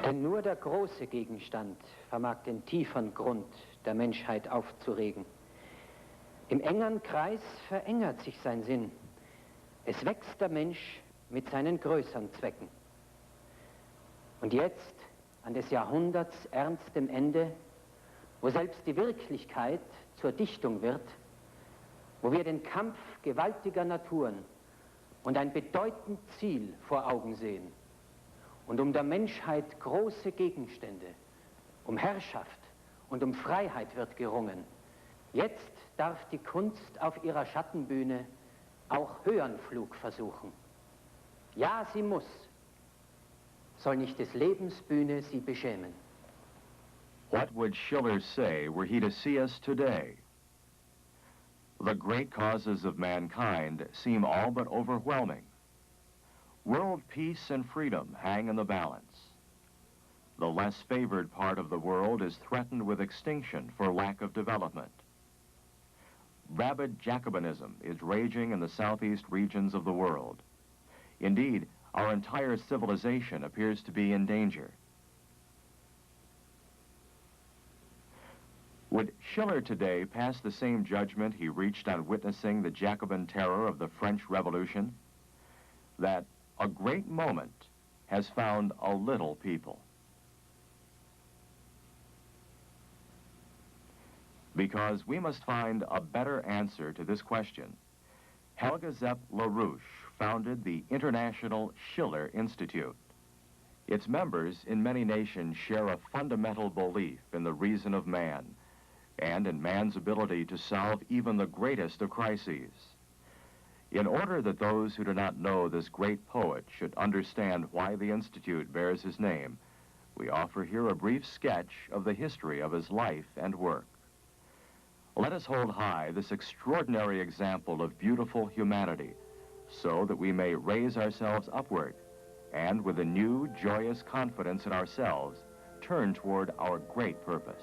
Denn nur der große Gegenstand vermag den tieferen Grund der Menschheit aufzuregen. Im engeren Kreis verengert sich sein Sinn. Es wächst der Mensch mit seinen größeren Zwecken. Und jetzt, an des Jahrhunderts ernstem Ende, wo selbst die Wirklichkeit zur Dichtung wird, wo wir den Kampf gewaltiger Naturen und ein bedeutend Ziel vor Augen sehen und um der Menschheit große Gegenstände, um Herrschaft und um Freiheit wird gerungen. Jetzt darf die Kunst auf ihrer Schattenbühne auch höheren Flug versuchen. Ja, sie muss. Soll nicht des Lebens Bühne sie beschämen. What would Schiller say were he to see us today? The great causes of mankind seem all but overwhelming. World peace and freedom hang in the balance. The less favored part of the world is threatened with extinction for lack of development. Rabid Jacobinism is raging in the southeast regions of the world. Indeed, our entire civilization appears to be in danger. Would Schiller today pass the same judgment he reached on witnessing the Jacobin terror of the French Revolution? That a great moment has found a little people. Because we must find a better answer to this question, Helga Zepp LaRouche founded the International Schiller Institute. Its members in many nations share a fundamental belief in the reason of man and in man's ability to solve even the greatest of crises. In order that those who do not know this great poet should understand why the Institute bears his name, we offer here a brief sketch of the history of his life and work. Let us hold high this extraordinary example of beautiful humanity so that we may raise ourselves upward and with a new, joyous confidence in ourselves, turn toward our great purpose.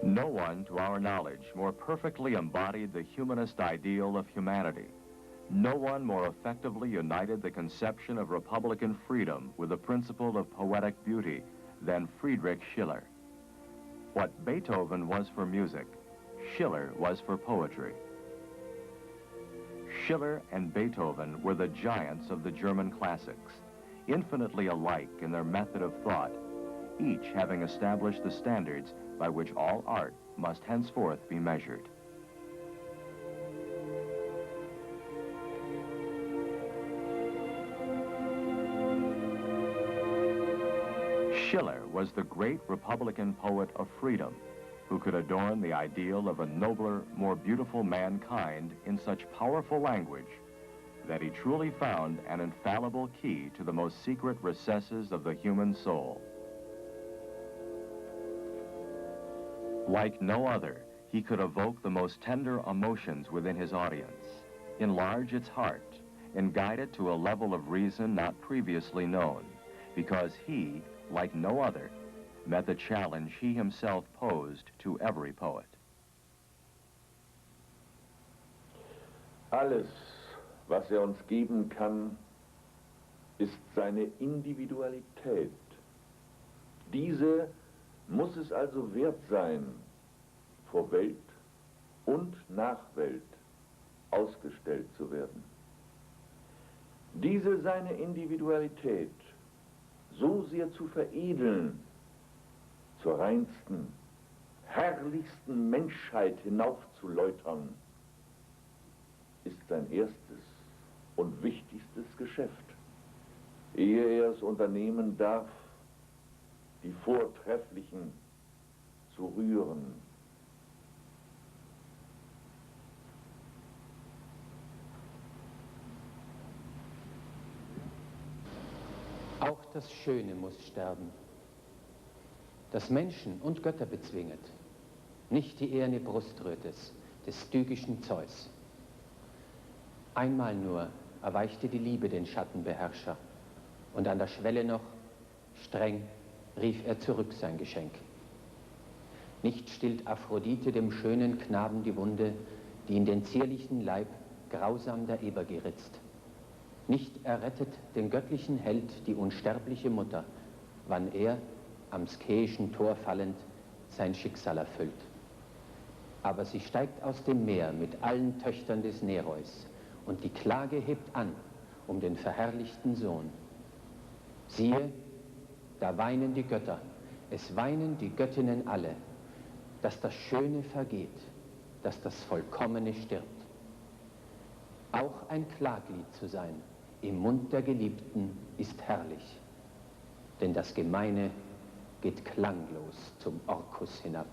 No one, to our knowledge, more perfectly embodied the humanist ideal of humanity. No one more effectively united the conception of republican freedom with the principle of poetic beauty than Friedrich Schiller. What Beethoven was for music, Schiller was for poetry. Schiller and Beethoven were the giants of the German classics, infinitely alike in their method of thought, each having established the standards by which all art must henceforth be measured. Schiller was the great Republican poet of freedom who could adorn the ideal of a nobler, more beautiful mankind in such powerful language that he truly found an infallible key to the most secret recesses of the human soul. Like no other, he could evoke the most tender emotions within his audience, enlarge its heart, and guide it to a level of reason not previously known, because he, like no other, met the challenge he himself posed to every poet. Alles, was uns geben kann, ist seine Individualität. Diese muss es also wert sein, vor Welt und nach Welt ausgestellt zu werden. Diese seine Individualität so sehr zu veredeln, zur reinsten, herrlichsten Menschheit hinaufzuläutern, ist sein erstes und wichtigstes Geschäft, ehe er es unternehmen darf, die Vortrefflichen zu rühren. Auch das Schöne muss sterben, das Menschen und Götter bezwinget, nicht die eherne Bruströtes des stygischen Zeus. Einmal nur erweichte die Liebe den Schattenbeherrscher, und an der Schwelle noch, streng, rief er zurück sein Geschenk. Nicht stillt Aphrodite dem schönen Knaben die Wunde, die in den zierlichen Leib grausam der Eber geritzt. Nicht errettet den göttlichen Held die unsterbliche Mutter, wann er, am skeischen Tor fallend, sein Schicksal erfüllt. Aber sie steigt aus dem Meer mit allen Töchtern des Nereus, und die Klage hebt an um den verherrlichten Sohn. Siehe, da weinen die Götter, es weinen die Göttinnen alle, dass das Schöne vergeht, dass das Vollkommene stirbt. Auch ein Klaglied zu sein im Mund der Geliebten ist herrlich, denn das Gemeine geht klanglos zum Orkus hinab.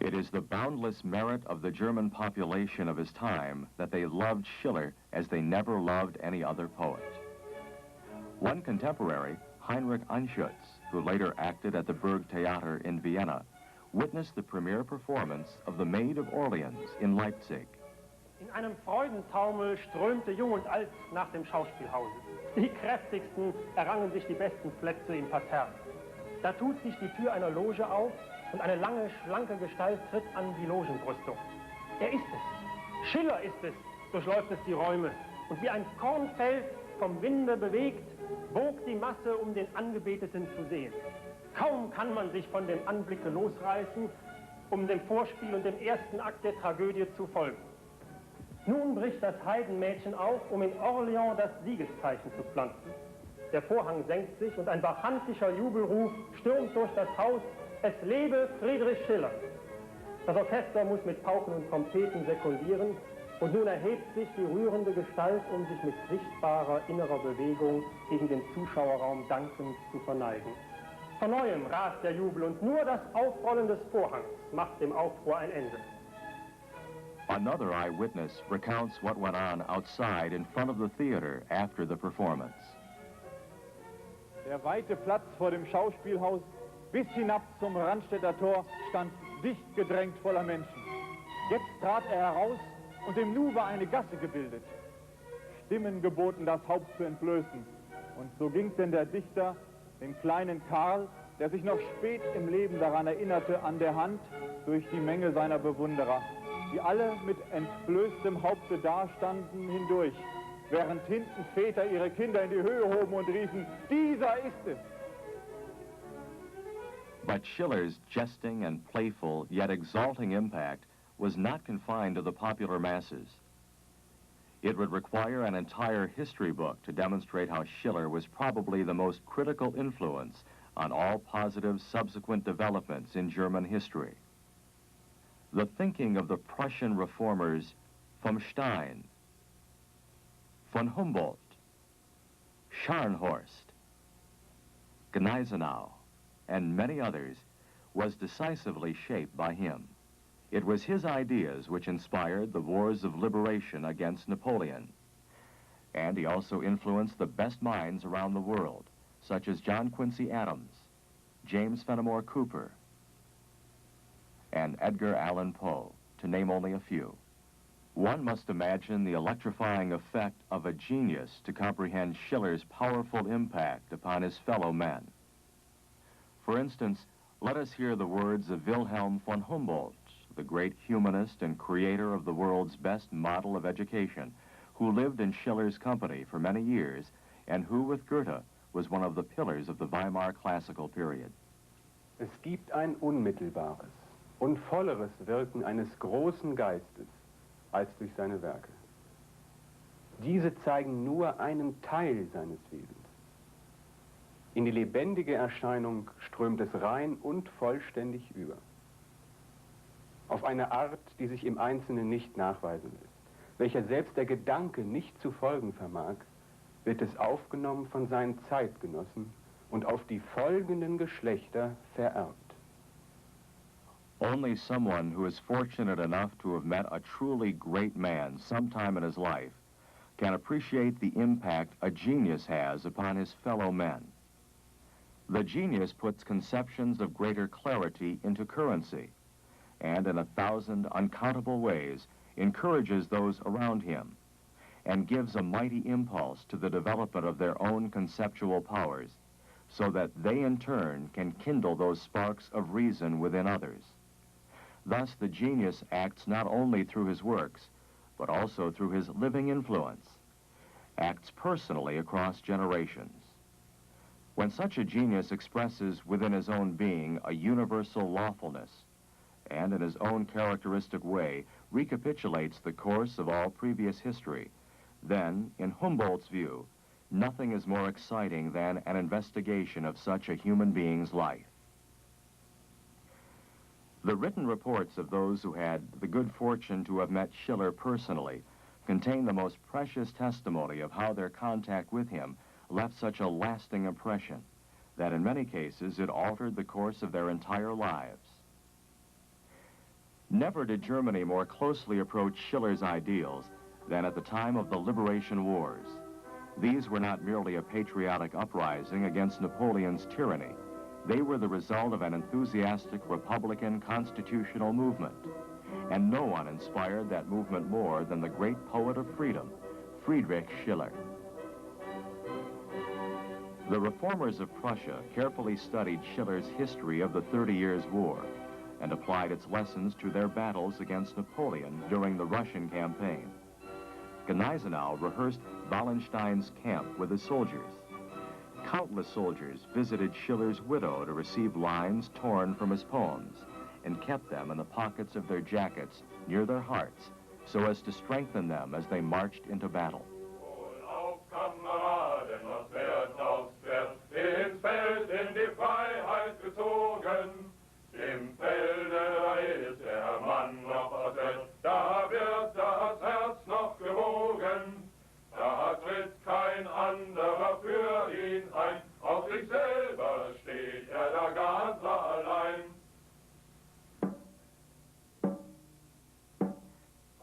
It is the boundless merit of the German population of his time that they loved Schiller as they never loved any other poet. One contemporary, Heinrich Anschutz, who later acted at the Burgtheater in Vienna, witnessed the premiere performance of The Maid of Orleans in Leipzig. In einem Freudentaumel strömte Jung und Alt nach dem Schauspielhause. Die Kräftigsten errangen sich die besten Plätze im Parterre. Da tut sich die Tür einer Loge auf und eine lange, schlanke Gestalt tritt an die Logenbrüstung. Er ist es. Schiller ist es, durchläuft es die Räume. Und wie ein Kornfeld vom Winde bewegt, wogt die Masse, um den Angebeteten zu sehen. Kaum kann man sich von dem Anblicke losreißen, um dem Vorspiel und dem ersten Akt der Tragödie zu folgen. Nun bricht das Heidenmädchen auf, um in Orleans das Siegeszeichen zu pflanzen. Der Vorhang senkt sich und ein bacchantischer Jubelruf stürmt durch das Haus: Es lebe Friedrich Schiller! Das Orchester muss mit Pauken und Trompeten sekundieren und nun erhebt sich die rührende Gestalt, um sich mit sichtbarer innerer Bewegung gegen den Zuschauerraum dankend zu verneigen. Von neuem rast der Jubel und nur das Aufrollen des Vorhangs macht dem Aufruhr ein Ende. Another eyewitness recounts what went on outside in front of the theater after the performance. Der weite Platz vor dem Schauspielhaus bis hinab zum Ranstädter Tor stand dicht gedrängt voller Menschen. Jetzt trat er heraus und im Nu war eine Gasse gebildet. Stimmen geboten, das Haupt zu entblößen. Und so ging denn der Dichter den kleinen Karl, der sich noch spät im Leben daran erinnerte, an der Hand durch die Menge seiner Bewunderer, die alle mit entblößtem Haupte dastanden, hindurch, während hinten Väter ihre Kinder in die Höhe hoben und riefen: Dieser ist es! But Schiller's jesting and playful yet exalting impact was not confined to the popular masses. It would require an entire history book to demonstrate how Schiller was probably the most critical influence on all positive subsequent developments in German history. The thinking of the Prussian reformers vom Stein, von Humboldt, Scharnhorst, Gneisenau, and many others was decisively shaped by him. It was his ideas which inspired the wars of liberation against Napoleon. And he also influenced the best minds around the world, such as John Quincy Adams, James Fenimore Cooper, and Edgar Allan Poe, to name only a few. One must imagine the electrifying effect of a genius to comprehend Schiller's powerful impact upon his fellow men. For instance, let us hear the words of Wilhelm von Humboldt, the great humanist and creator of the world's best model of education, who lived in Schiller's company for many years and who, with Goethe, was one of the pillars of the Weimar classical period. Es gibt ein unmittelbares und volleres Wirken eines großen Geistes als durch seine Werke. Diese zeigen nur einen Teil seines Wesens. In die lebendige Erscheinung strömt es rein und vollständig über. Auf eine Art, die sich im Einzelnen nicht nachweisen lässt, welcher selbst der Gedanke nicht zu folgen vermag, wird es aufgenommen von seinen Zeitgenossen und auf die folgenden Geschlechter vererbt. Only someone who is fortunate enough to have met a truly great man sometime in his life can appreciate the impact a genius has upon his fellow men. The genius puts conceptions of greater clarity into currency, and in 1,000 uncountable ways encourages those around him, and gives a mighty impulse to the development of their own conceptual powers, so that they in turn can kindle those sparks of reason within others. Thus, the genius acts not only through his works, but also through his living influence, acts personally across generations. When such a genius expresses within his own being a universal lawfulness, and in his own characteristic way recapitulates the course of all previous history, then, in Humboldt's view, nothing is more exciting than an investigation of such a human being's life. The written reports of those who had the good fortune to have met Schiller personally contain the most precious testimony of how their contact with him left such a lasting impression that in many cases it altered the course of their entire lives. Never did Germany more closely approach Schiller's ideals than at the time of the Liberation Wars. These were not merely a patriotic uprising against Napoleon's tyranny. They were the result of an enthusiastic Republican constitutional movement. And no one inspired that movement more than the great poet of freedom, Friedrich Schiller. The reformers of Prussia carefully studied Schiller's history of the 30 Years' War and applied its lessons to their battles against Napoleon during the Russian campaign. Gneisenau rehearsed Wallenstein's camp with his soldiers. Countless soldiers visited Schiller's widow to receive lines torn from his poems and kept them in the pockets of their jackets near their hearts so as to strengthen them as they marched into battle.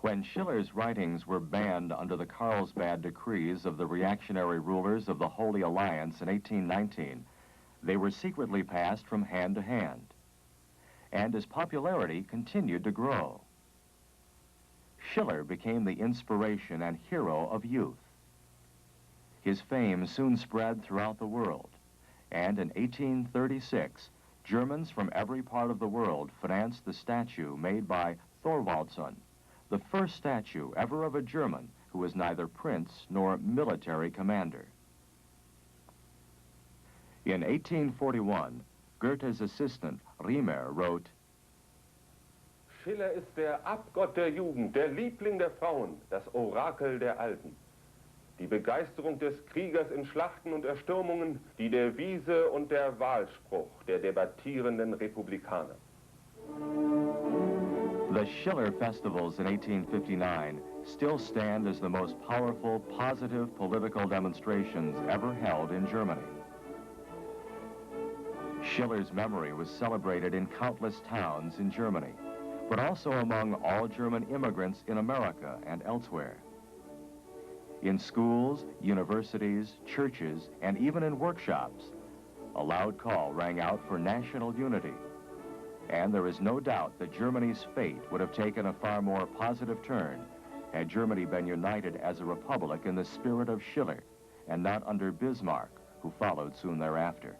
When Schiller's writings were banned under the Carlsbad decrees of the reactionary rulers of the Holy Alliance in 1819, they were secretly passed from hand to hand, and his popularity continued to grow. Schiller became the inspiration and hero of youth. His fame soon spread throughout the world, and in 1836, Germans from every part of the world financed the statue made by Thorwaldsen, the first statue ever of a German who was neither prince nor military commander. In 1841, Goethe's assistant, Riemer, wrote, Schiller ist der Abgott der Jugend, der Liebling der Frauen, das Orakel der Alten. Die Begeisterung des Kriegers in Schlachten und Erstürmungen, die Devise und der Wahlspruch der debattierenden Republikaner. The Schiller festivals in 1859 still stand as the most powerful, positive political demonstrations ever held in Germany. Schiller's memory was celebrated in countless towns in Germany, but also among all German immigrants in America and elsewhere. In schools, universities, churches, and even in workshops, a loud call rang out for national unity. And there is no doubt that Germany's fate would have taken a far more positive turn had Germany been united as a republic in the spirit of Schiller and not under Bismarck, who followed soon thereafter.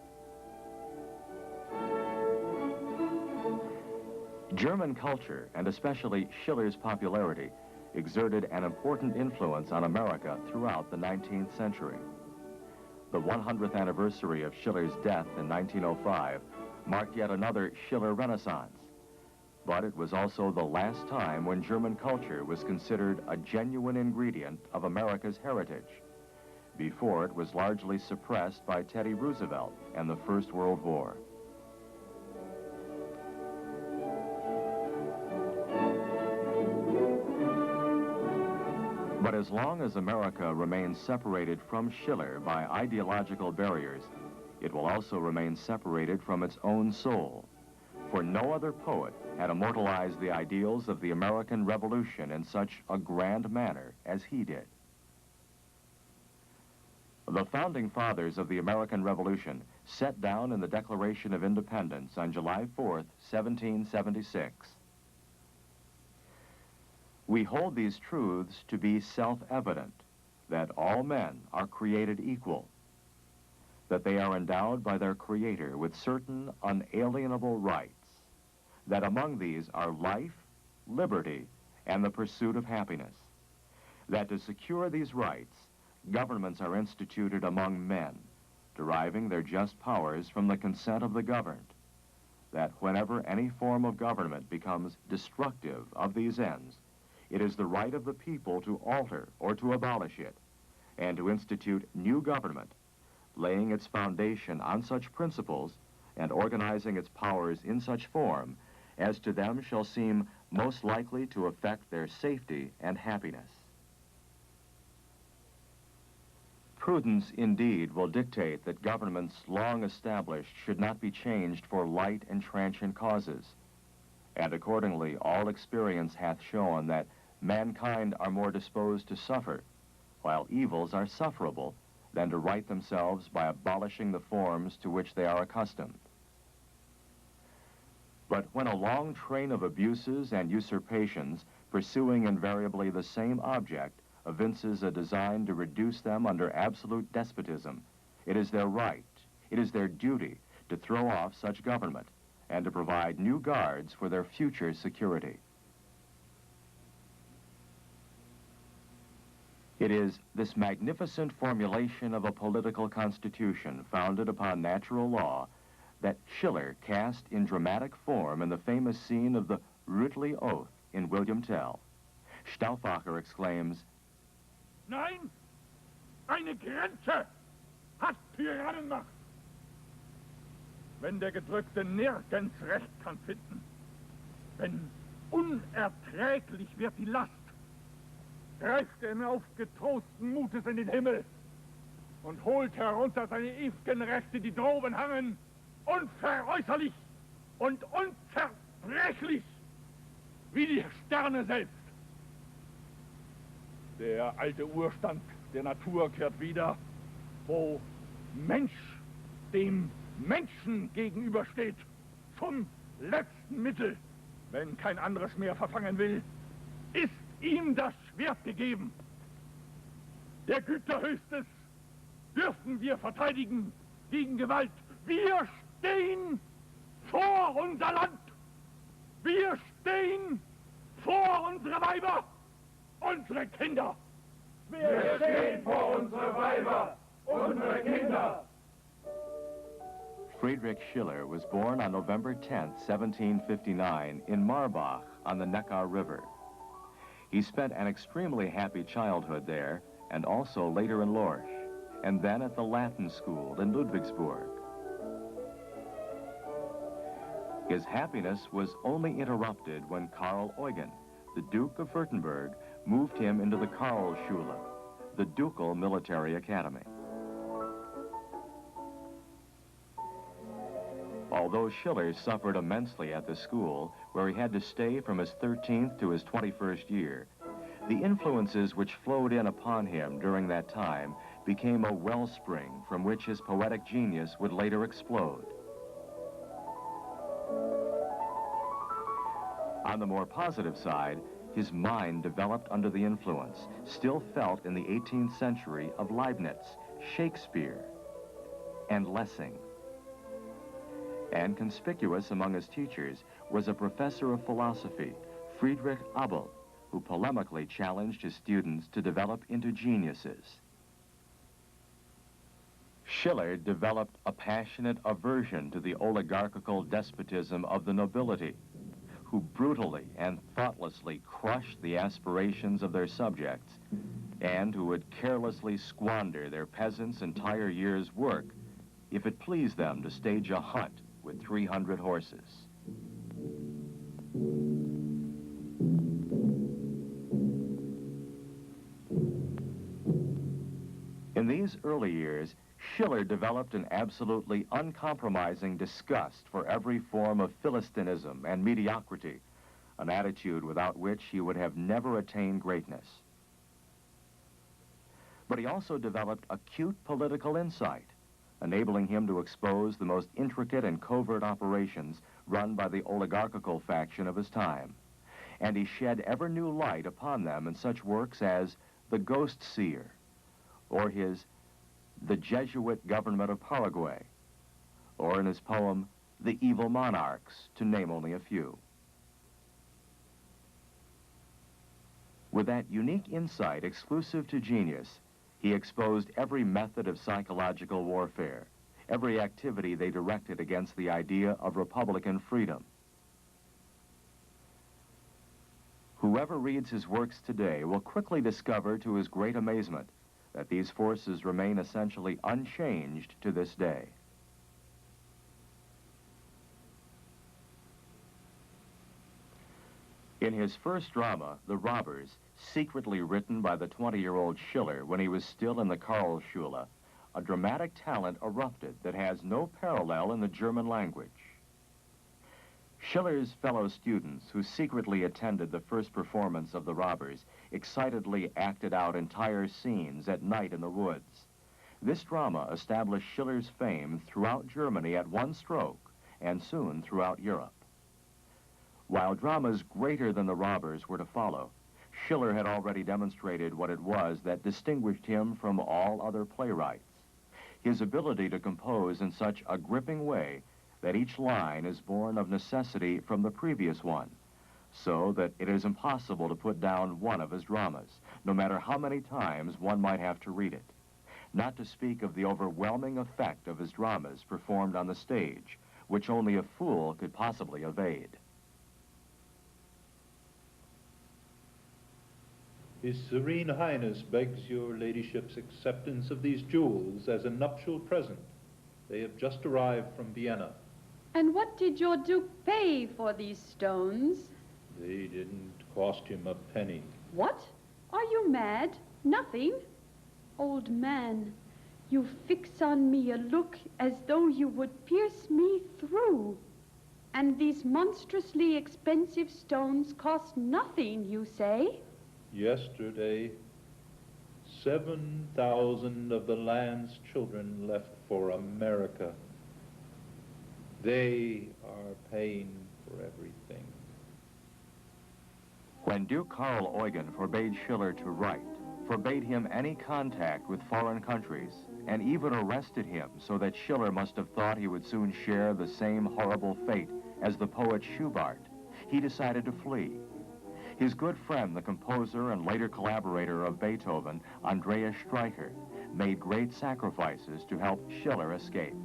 German culture, and especially Schiller's popularity, exerted an important influence on America throughout the 19th century. The 100th anniversary of Schiller's death in 1905 marked yet another Schiller Renaissance, but it was also the last time when German culture was considered a genuine ingredient of America's heritage. Before, it was largely suppressed by Teddy Roosevelt and the First World War. But as long as America remains separated from Schiller by ideological barriers, it will also remain separated from its own soul. For no other poet had immortalized the ideals of the American Revolution in such a grand manner as he did. The founding fathers of the American Revolution set down in the Declaration of Independence on July 4th, 1776. We hold these truths to be self-evident, that all men are created equal, that they are endowed by their Creator with certain unalienable rights, that among these are life, liberty, and the pursuit of happiness. That to secure these rights, governments are instituted among men, deriving their just powers from the consent of the governed. That whenever any form of government becomes destructive of these ends, it is the right of the people to alter or to abolish it, and to institute new government, laying its foundation on such principles and organizing its powers in such form as to them shall seem most likely to affect their safety and happiness. Prudence, indeed, will dictate that governments long established should not be changed for light and transient causes, and accordingly all experience hath shown that mankind are more disposed to suffer, while evils are sufferable, than to right themselves by abolishing the forms to which they are accustomed. But when a long train of abuses and usurpations, pursuing invariably the same object, evinces a design to reduce them under absolute despotism, it is their right, it is their duty to throw off such government and to provide new guards for their future security. It is this magnificent formulation of a political constitution founded upon natural law that Schiller cast in dramatic form in the famous scene of the Rütli Oath in William Tell. Stauffacher exclaims, Nein, eine Grenze hat Tyrannenmacht. Wenn der Gedrückte nirgends Recht kann finden, wenn unerträglich wird die Last, greift er aufgetrosten Mutes in den Himmel und holt herunter seine ewigen Rechte, die droben hangen, unveräußerlich und unzerbrechlich, wie die Sterne selbst. Der alte Urstand der Natur kehrt wieder, wo Mensch dem Menschen gegenübersteht, zum letzten Mittel. Wenn kein anderes mehr verfangen will, ist ihm das Schwert gegeben. Der Güter Höchstes dürfen wir verteidigen gegen Gewalt. Wir stehen vor unser Land. Wir stehen vor unsere Weiber. Unsere Kinder! Wir stehen vor unsere Weiber, unsere Kinder! Friedrich Schiller was born on November 10, 1759, in Marbach on the Neckar River. He spent an extremely happy childhood there, and also later in Lorsch, and then at the Latin School in Ludwigsburg. His happiness was only interrupted when Karl Eugen, the Duke of Württemberg, moved him into the Karlsschule, the ducal military academy. Although Schiller suffered immensely at the school, where he had to stay from his 13th to his 21st year, the influences which flowed in upon him during that time became a wellspring from which his poetic genius would later explode. On the more positive side, his mind developed under the influence, still felt in the 18th century, of Leibniz, Shakespeare, and Lessing. And conspicuous among his teachers was a professor of philosophy, Friedrich Abel, who polemically challenged his students to develop into geniuses. Schiller developed a passionate aversion to the oligarchical despotism of the nobility, who brutally and thoughtlessly crushed the aspirations of their subjects, and who would carelessly squander their peasants' entire year's work if it pleased them to stage a hunt with 300 horses. In these early years, Schiller developed an absolutely uncompromising disgust for every form of philistinism and mediocrity, an attitude without which he would have never attained greatness. But he also developed acute political insight, enabling him to expose the most intricate and covert operations run by the oligarchical faction of his time, and he shed ever new light upon them in such works as The Ghost Seer, or his The Jesuit Government of Paraguay, or in his poem, the evil monarchs, to name only a few. With that unique insight exclusive to genius, he exposed every method of psychological warfare, every activity they directed against the idea of Republican freedom. Whoever reads his works today will quickly discover to his great amazement that these forces remain essentially unchanged to this day. In his first drama, The Robbers, secretly written by the 20-year-old Schiller when he was still in the Karlsschule, a dramatic talent erupted that has no parallel in the German language. Schiller's fellow students, who secretly attended the first performance of The Robbers, excitedly acted out entire scenes at night in the woods. This drama established Schiller's fame throughout Germany at one stroke, and soon throughout Europe. While dramas greater than The Robbers were to follow, Schiller had already demonstrated what it was that distinguished him from all other playwrights: his ability to compose in such a gripping way that each line is born of necessity from the previous one, so that it is impossible to put down one of his dramas, no matter how many times one might have to read it, not to speak of the overwhelming effect of his dramas performed on the stage, which only a fool could possibly evade. His Serene Highness begs your ladyship's acceptance of these jewels as a nuptial present. They have just arrived from Vienna. And what did your Duke pay for these stones? They didn't cost him a penny. What? Are you mad? Nothing? Old man, you fix on me a look as though you would pierce me through. And these monstrously expensive stones cost nothing, you say? Yesterday, 7,000 of the land's children left for America. They are paying for everything. When Duke Karl Eugen forbade Schiller to write, forbade him any contact with foreign countries, and even arrested him so that Schiller must have thought he would soon share the same horrible fate as the poet Schubart, he decided to flee. His good friend, the composer and later collaborator of Beethoven, Andreas Streicher, made great sacrifices to help Schiller escape.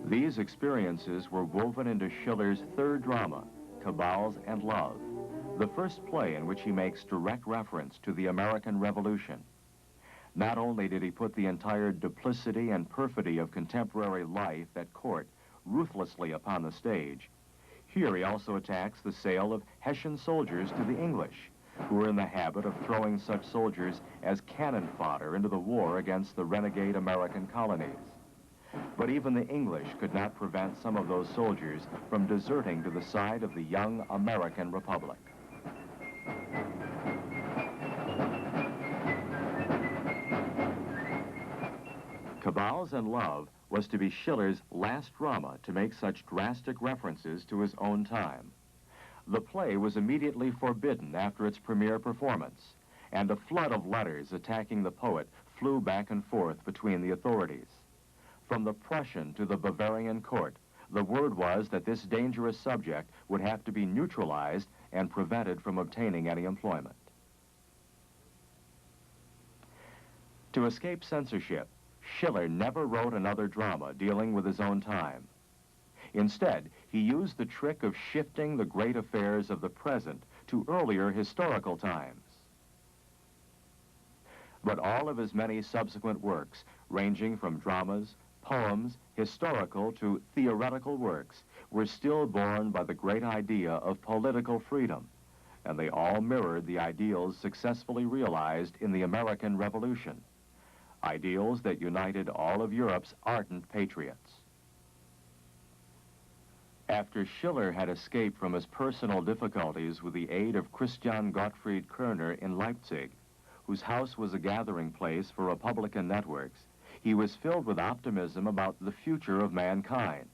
These experiences were woven into Schiller's third drama, Cabals and Love, the first play in which he makes direct reference to the American Revolution. Not only did he put the entire duplicity and perfidy of contemporary life at court ruthlessly upon the stage, here he also attacks the sale of Hessian soldiers to the English, who were in the habit of throwing such soldiers as cannon fodder into the war against the renegade American colonies. But even the English could not prevent some of those soldiers from deserting to the side of the young American Republic. Cabals and Love was to be Schiller's last drama to make such drastic references to his own time. The play was immediately forbidden after its premiere performance, and a flood of letters attacking the poet flew back and forth between the authorities. From the Prussian to the Bavarian court, the word was that this dangerous subject would have to be neutralized and prevented from obtaining any employment. To escape censorship, Schiller never wrote another drama dealing with his own time. Instead, he used the trick of shifting the great affairs of the present to earlier historical times. But all of his many subsequent works, ranging from dramas, poems, historical to theoretical works, were still born by the great idea of political freedom, and they all mirrored the ideals successfully realized in the American Revolution, ideals that united all of Europe's ardent patriots. After Schiller had escaped from his personal difficulties with the aid of Christian Gottfried Kerner in Leipzig, whose house was a gathering place for Republican networks, he was filled with optimism about the future of mankind.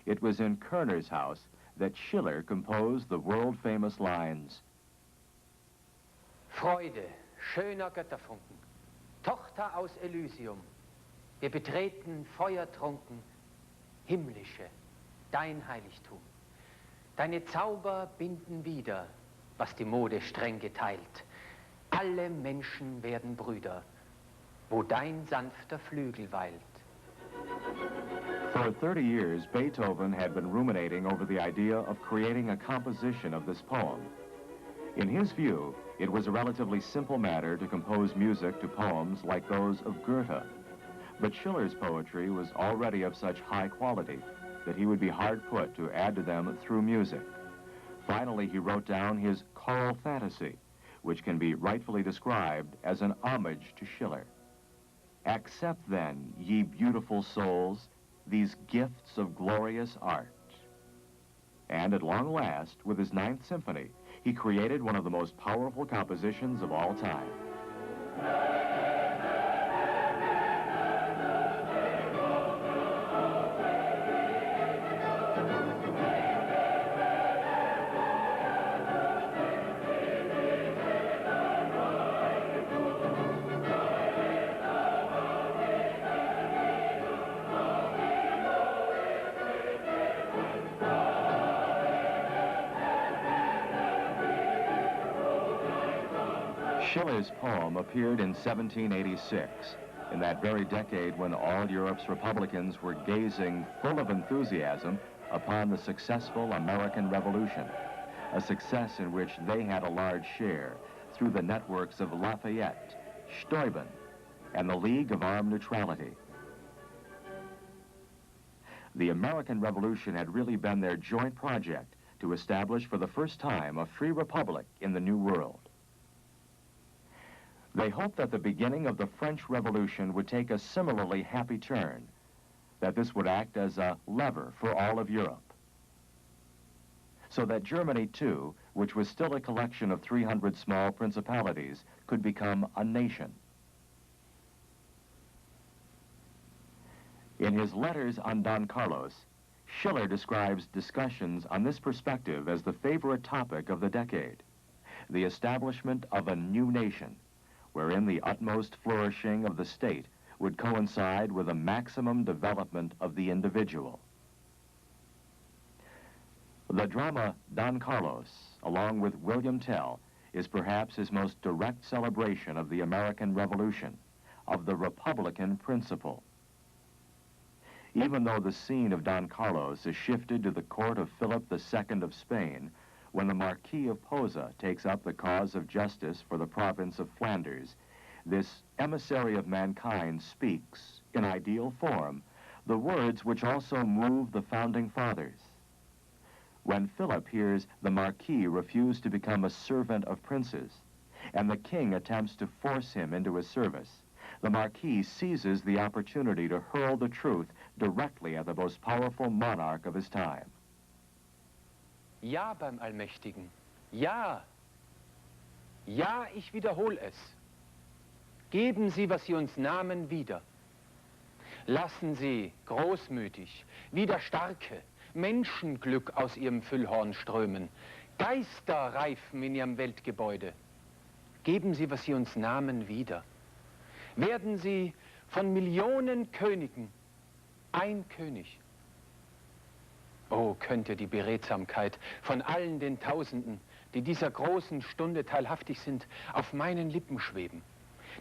It was in Kerner's house that Schiller composed the world-famous lines, Freude, schöner Götterfunken, Tochter aus Elysium, Wir betreten feuertrunken himmlische, dein Heiligtum. Deine Zauber binden wieder, was die Mode streng geteilt. Alle Menschen werden Brüder, wo dein sanfter Flügel weilt. For 30 years, Beethoven had been ruminating over the idea of creating a composition of this poem. In his view, it was a relatively simple matter to compose music to poems like those of Goethe. But Schiller's poetry was already of such high quality that he would be hard put to add to them through music. Finally, he wrote down his choral fantasy, which can be rightfully described as an homage to Schiller. Accept then, ye beautiful souls, these gifts of glorious art. And at long last, with his Ninth Symphony, he created one of the most powerful compositions of all time. Schiller's poem appeared in 1786, in that very decade when all Europe's Republicans were gazing full of enthusiasm upon the successful American Revolution, a success in which they had a large share through the networks of Lafayette, Steuben, and the League of Armed Neutrality. The American Revolution had really been their joint project to establish for the first time a free republic in the New World. They hoped that the beginning of the French Revolution would take a similarly happy turn, that this would act as a lever for all of Europe, so that Germany, too, which was still a collection of 300 small principalities, could become a nation. In his letters on Don Carlos, Schiller describes discussions on this perspective as the favorite topic of the decade, the establishment of a new nation, wherein the utmost flourishing of the state would coincide with a maximum development of the individual. The drama Don Carlos, along with William Tell, is perhaps his most direct celebration of the American Revolution, of the Republican principle. Even though the scene of Don Carlos is shifted to the court of Philip II of Spain, when the Marquis of Posa takes up the cause of justice for the province of Flanders, this emissary of mankind speaks, in ideal form, the words which also move the founding fathers. When Philip hears the Marquis refuse to become a servant of princes, and the king attempts to force him into his service, the Marquis seizes the opportunity to hurl the truth directly at the most powerful monarch of his time. Ja, beim Allmächtigen. Ja. Ja, ich wiederhole es. Geben Sie, was Sie uns nahmen, wieder. Lassen Sie großmütig, wieder Starke, Menschenglück aus Ihrem Füllhorn strömen, Geister reifen in Ihrem Weltgebäude. Geben Sie, was Sie uns nahmen, wieder. Werden Sie von Millionen Königen ein König. Oh, könnte die Beredsamkeit von allen den Tausenden, die dieser großen Stunde teilhaftig sind, auf meinen Lippen schweben,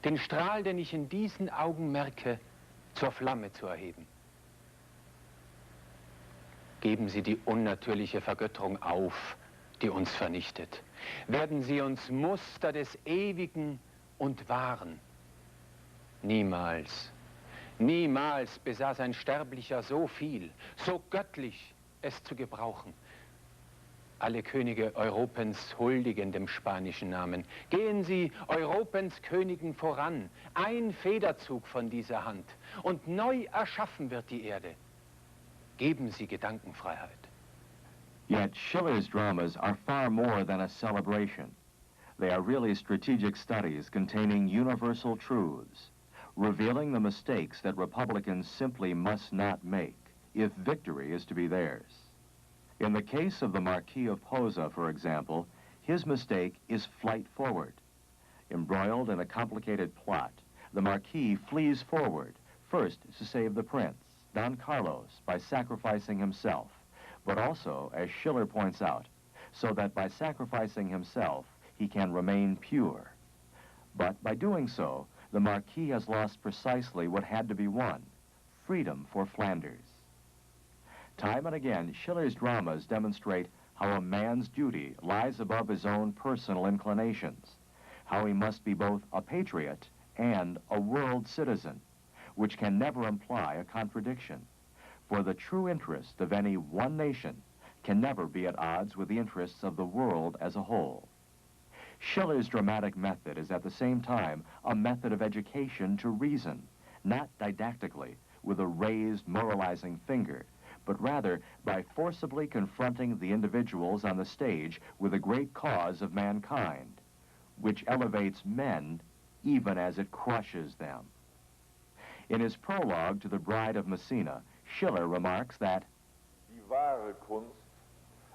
den Strahl, den ich in diesen Augen merke, zur Flamme zu erheben. Geben Sie die unnatürliche Vergötterung auf, die uns vernichtet. Werden Sie uns Muster des Ewigen und Wahren. Niemals, niemals besaß ein Sterblicher so viel, so göttlich, es zu gebrauchen. Alle Könige Europens huldigen dem spanischen Namen. Gehen Sie Europens Königen voran, ein Federzug von dieser Hand, und neu erschaffen wird die Erde. Geben Sie Gedankenfreiheit. Yet Schiller's dramas are far more than a celebration. They are really strategic studies containing universal truths, revealing the mistakes that Republicans simply must not make if victory is to be theirs. In the case of the Marquis of Posa, for example, his mistake is flight forward. Embroiled in a complicated plot, the Marquis flees forward, First, to save the prince, Don Carlos, by sacrificing himself, but also, as Schiller points out, so that by sacrificing himself, he can remain pure. But by doing so, the Marquis has lost precisely what had to be won, freedom for Flanders. Time and again, Schiller's dramas demonstrate how a man's duty lies above his own personal inclinations, how he must be both a patriot and a world citizen, which can never imply a contradiction, for the true interest of any one nation can never be at odds with the interests of the world as a whole. Schiller's dramatic method is at the same time a method of education to reason, not didactically, with a raised moralizing finger, but rather by forcibly confronting the individuals on the stage with the great cause of mankind, which elevates men even as it crushes them. In his prologue to The Bride of Messina, Schiller remarks that Die wahre Kunst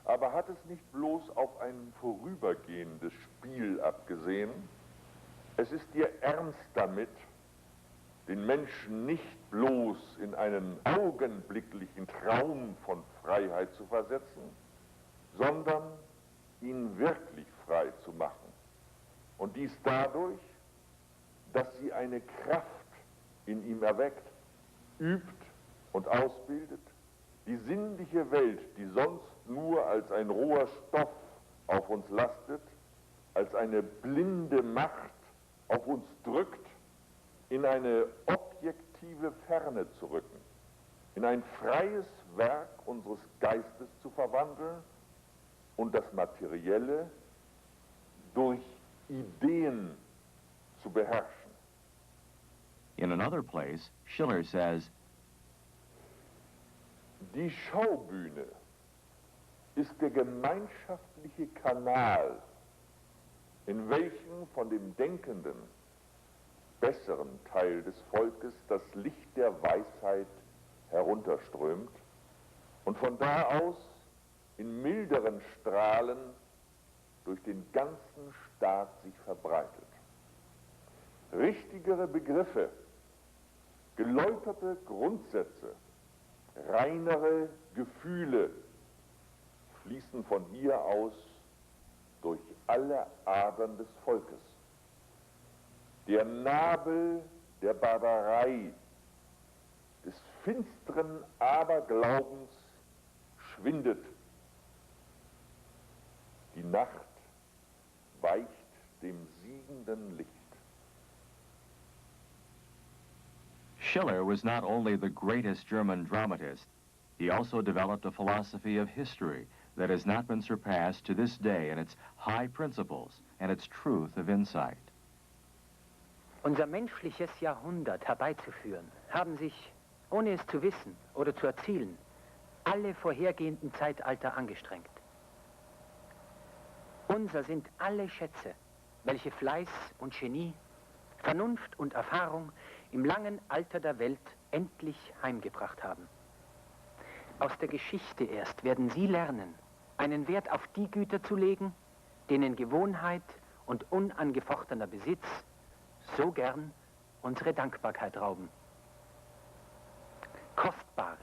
aber hat es nicht bloß auf ein vorübergehendes Spiel abgesehen, es ist ihr Ernst damit, den Menschen nicht bloß in einen augenblicklichen Traum von Freiheit zu versetzen, sondern ihn wirklich frei zu machen. Und dies dadurch, dass sie eine Kraft in ihm erweckt, übt und ausbildet, die sinnliche Welt, die sonst nur als ein roher Stoff auf uns lastet, als eine blinde Macht auf uns drückt, in eine objektive Ferne zu rücken, in ein freies Werk unseres Geistes zu verwandeln und das Materielle durch Ideen zu beherrschen. In another place, Schiller says, Die Schaubühne ist der gemeinschaftliche Kanal, in welchem von dem denkenden, besseren Teil des Volkes das Licht der Weisheit herunterströmt und von da aus in milderen Strahlen durch den ganzen Staat sich verbreitet. Richtigere Begriffe, geläuterte Grundsätze, reinere Gefühle fließen von hier aus durch alle Adern des Volkes. Der Nabel der Barbarei, des finsteren Aberglaubens schwindet. Die Nacht weicht dem siegenden Licht. Schiller was not only the greatest German dramatist, he also developed a philosophy of history that has not been surpassed to this day in its high principles and its truth of insight. Unser menschliches Jahrhundert herbeizuführen, haben sich, ohne es zu wissen oder zu erzielen, alle vorhergehenden Zeitalter angestrengt. Unser sind alle Schätze, welche Fleiß und Genie, Vernunft und Erfahrung im langen Alter der Welt endlich heimgebracht haben. Aus der Geschichte erst werden Sie lernen, einen Wert auf die Güter zu legen, denen Gewohnheit und unangefochtener Besitz so gern unsere Dankbarkeit rauben. Kostbare,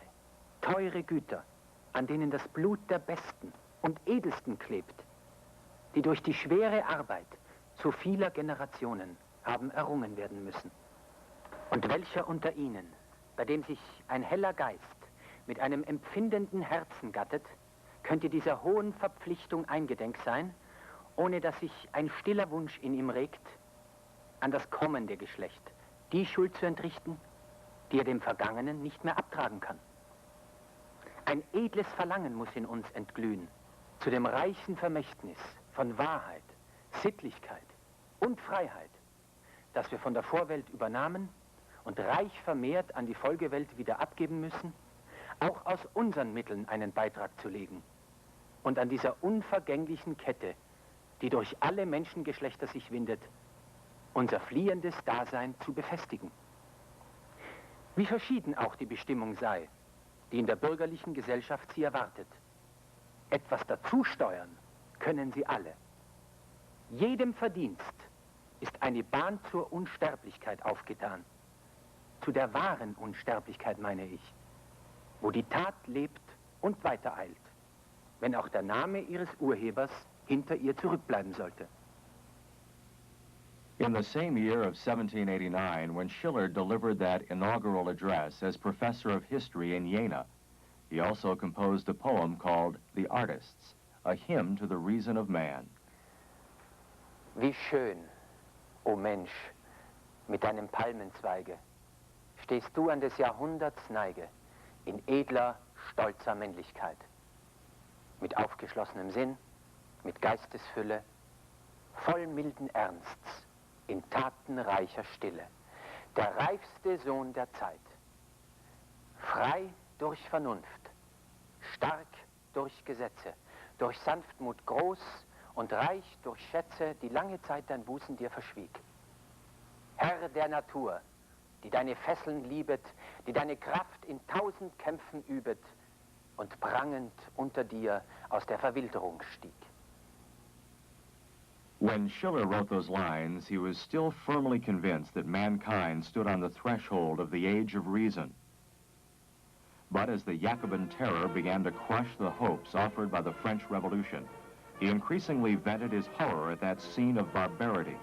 teure Güter, an denen das Blut der Besten und Edelsten klebt, die durch die schwere Arbeit so vieler Generationen haben errungen werden müssen. Und welcher unter ihnen, bei dem sich ein heller Geist mit einem empfindenden Herzen gattet, könnte dieser hohen Verpflichtung eingedenk sein, ohne dass sich ein stiller Wunsch in ihm regt, an das kommende Geschlecht die Schuld zu entrichten, die er dem Vergangenen nicht mehr abtragen kann. Ein edles Verlangen muss in uns entglühen, zu dem reichen Vermächtnis von Wahrheit, Sittlichkeit und Freiheit, das wir von der Vorwelt übernahmen und reich vermehrt an die Folgewelt wieder abgeben müssen, auch aus unseren Mitteln einen Beitrag zu legen und an dieser unvergänglichen Kette, die durch alle Menschengeschlechter sich windet, unser fliehendes Dasein zu befestigen. Wie verschieden auch die Bestimmung sei, die in der bürgerlichen Gesellschaft sie erwartet. Etwas dazusteuern können sie alle. Jedem Verdienst ist eine Bahn zur Unsterblichkeit aufgetan. zu der wahren Unsterblichkeit meine ich, wo die Tat lebt und weitereilt, wenn auch der Name ihres Urhebers hinter ihr zurückbleiben sollte. In the same year of 1789, when Schiller delivered that inaugural address as professor of history in Jena, he also composed a poem called The Artists, a hymn to the reason of man. Wie schön, o Mensch, mit deinem Palmenzweige, stehst du an des Jahrhunderts Neige, in edler, stolzer Männlichkeit. Mit aufgeschlossenem Sinn, mit Geistesfülle, voll milden Ernsts, in tatenreicher Stille, der reifste Sohn der Zeit. Frei durch Vernunft, stark durch Gesetze, durch Sanftmut groß und reich durch Schätze, die lange Zeit dein Busen dir verschwieg. Herr der Natur, die deine Fesseln liebet, die deine Kraft in 1000 Kämpfen übet und prangend unter dir aus der Verwilderung stieg. When Schiller wrote those lines, he was still firmly convinced that mankind stood on the threshold of the age of reason. But as the Jacobin terror began to crush the hopes offered by the French Revolution, he increasingly vented his horror at that scene of barbarity.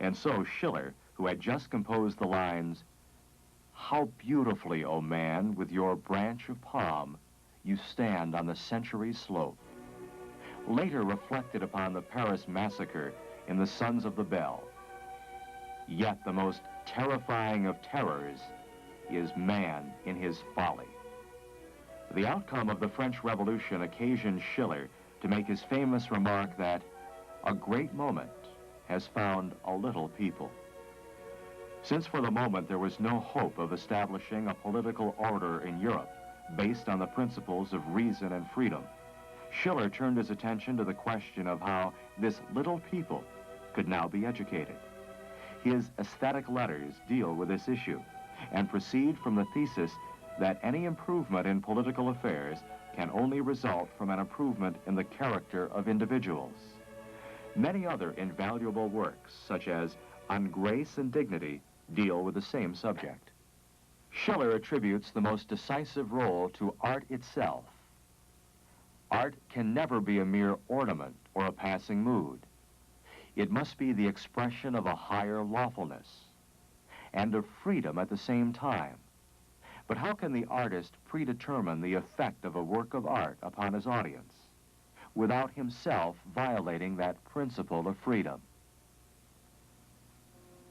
And so Schiller, who had just composed the lines, "How beautifully, O man, with your branch of palm, you stand on the century's slope," later reflected upon the Paris massacre in The Sons of the Bell. Yet the most terrifying of terrors is man in his folly. The outcome of the French Revolution occasioned Schiller to make his famous remark that a great moment has found a little people. Since for the moment there was no hope of establishing a political order in Europe based on the principles of reason and freedom, Schiller turned his attention to the question of how this little people could now be educated. His aesthetic letters deal with this issue and proceed from the thesis that any improvement in political affairs can only result from an improvement in the character of individuals. Many other invaluable works, such as On Grace and Dignity, deal with the same subject. Schiller attributes the most decisive role to art itself. Art can never be a mere ornament or a passing mood. It must be the expression of a higher lawfulness and of freedom at the same time. But how can the artist predetermine the effect of a work of art upon his audience without himself violating that principle of freedom?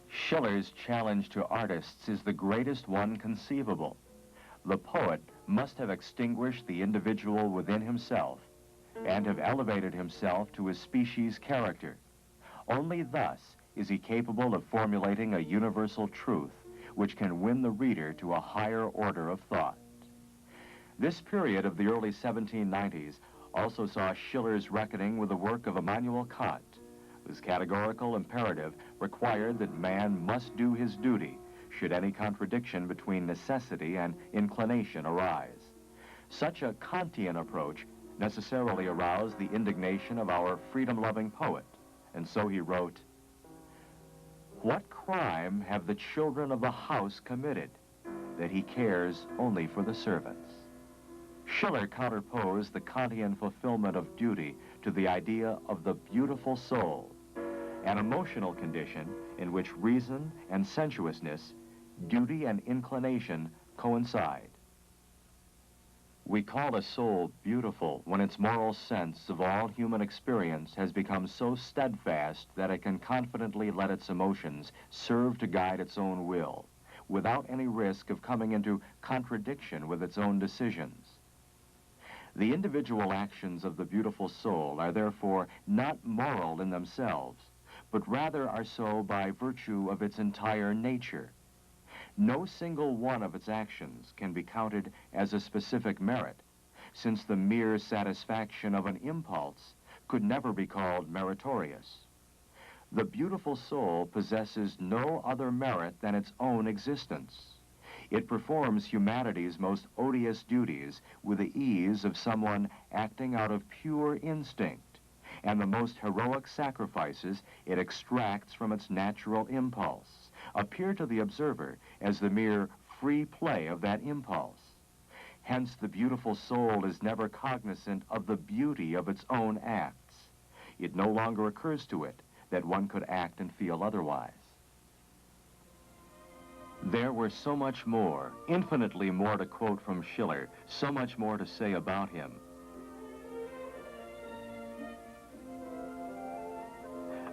Schiller's challenge to artists is the greatest one conceivable. The poet must have extinguished the individual within himself and have elevated himself to his species' character. Only thus is he capable of formulating a universal truth which can win the reader to a higher order of thought. This period of the early 1790s also saw Schiller's reckoning with the work of Immanuel Kant, whose categorical imperative required that man must do his duty should any contradiction between necessity and inclination arise. Such a Kantian approach necessarily aroused the indignation of our freedom-loving poet, and so he wrote, "What crime have the children of the house committed, that he cares only for the servants?" Schiller counterposed the Kantian fulfillment of duty to the idea of the beautiful soul, an emotional condition in which reason and sensuousness, duty and inclination coincide. We call a soul beautiful when its moral sense of all human experience has become so steadfast that it can confidently let its emotions serve to guide its own will, without any risk of coming into contradiction with its own decisions. The individual actions of the beautiful soul are therefore not moral in themselves, but rather are so by virtue of its entire nature. No single one of its actions can be counted as a specific merit, since the mere satisfaction of an impulse could never be called meritorious. The beautiful soul possesses no other merit than its own existence. It performs humanity's most odious duties with the ease of someone acting out of pure instinct, and the most heroic sacrifices it extracts from its natural impulse, appear to the observer as the mere free play of that impulse. Hence, the beautiful soul is never cognizant of the beauty of its own acts. It no longer occurs to it that one could act and feel otherwise. There were so much more, infinitely more to quote from Schiller, so much more to say about him.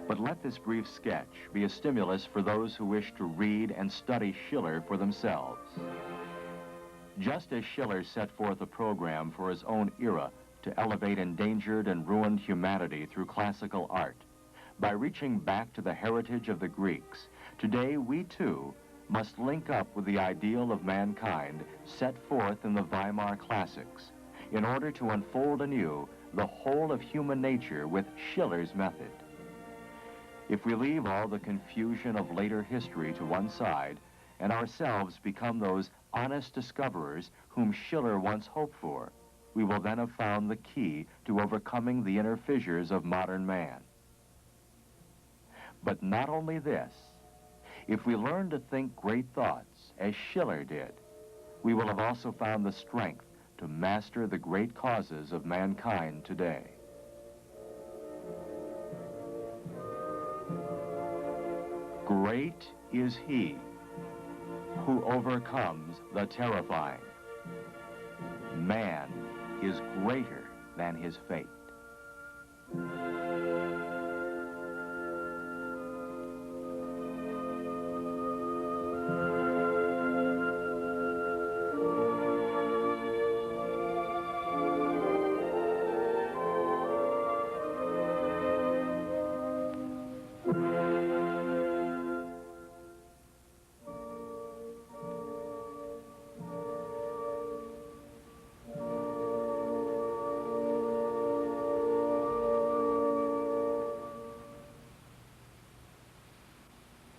But let this brief sketch be a stimulus for those who wish to read and study Schiller for themselves. Just as Schiller set forth a program for his own era to elevate endangered and ruined humanity through classical art, by reaching back to the heritage of the Greeks, today we too must link up with the ideal of mankind set forth in the Weimar classics in order to unfold anew the whole of human nature with Schiller's method. If we leave all the confusion of later history to one side and ourselves become those honest discoverers whom Schiller once hoped for, we will then have found the key to overcoming the inner fissures of modern man. But not only this, if we learn to think great thoughts as Schiller did, we will have also found the strength to master the great causes of mankind today. Great is he who overcomes the terrifying. Man is greater than his fate.